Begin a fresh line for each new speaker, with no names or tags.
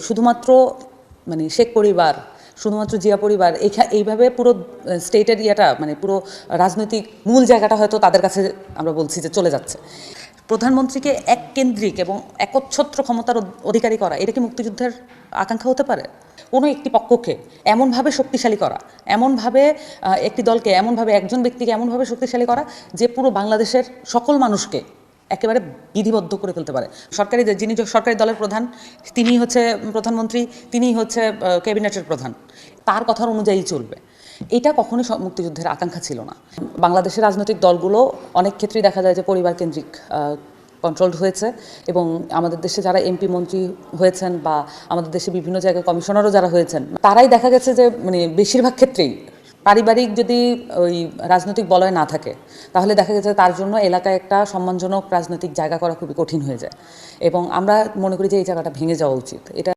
শুধুমাত্র মানে শেখ পরিবার, শুধুমাত্র জিয়া পরিবার এইভাবে পুরো স্টেটের ইয়েটা মানে পুরো রাজনৈতিক মূল জায়গাটা হয়তো তাদের কাছে আমরা বলছি যে চলে যাচ্ছে। প্রধানমন্ত্রীকে এককেন্দ্রিক এবং একচ্ছত্র ক্ষমতার অধিকারী করা, এটা কি মুক্তিযুদ্ধের আকাঙ্ক্ষা হতে পারে? কোনো একটি পক্ষকে এমনভাবে শক্তিশালী করা, এমনভাবে একটি দলকে এমনভাবে, একজন ব্যক্তিকে এমনভাবে শক্তিশালী করা যে পুরো বাংলাদেশের সকল মানুষকে একেবারে বিধিবদ্ধ করে ফেলতে পারে। যিনি সরকারি দলের প্রধান, তিনি হচ্ছে প্রধানমন্ত্রী, তিনি হচ্ছে ক্যাবিনেটের প্রধান, তার কথার অনুযায়ী চলবে। এটা কখনোই মুক্তিযুদ্ধের আকাঙ্ক্ষা ছিল না। বাংলাদেশের রাজনৈতিক দলগুলো অনেক ক্ষেত্রেই দেখা যায় যে পরিবার কেন্দ্রিক কন্ট্রোলড হয়েছে, এবং আমাদের দেশে যারা এমপি মন্ত্রী হয়েছেন বা আমাদের দেশে বিভিন্ন জায়গায় কমিশনারও যারা হয়েছেন, তারাই দেখা গেছে যে মানে বেশিরভাগ ক্ষেত্রেই পারিবারিক যদি ওই রাজনৈতিক বলয় না থাকে, তাহলে দেখা গেছে তার জন্য এলাকায় একটা সম্মানজনক রাজনৈতিক জায়গা করা খুবই কঠিন হয়ে যায়। এবং আমরা মনে করি যে এই জায়গাটা ভেঙে যাওয়া উচিত। এটা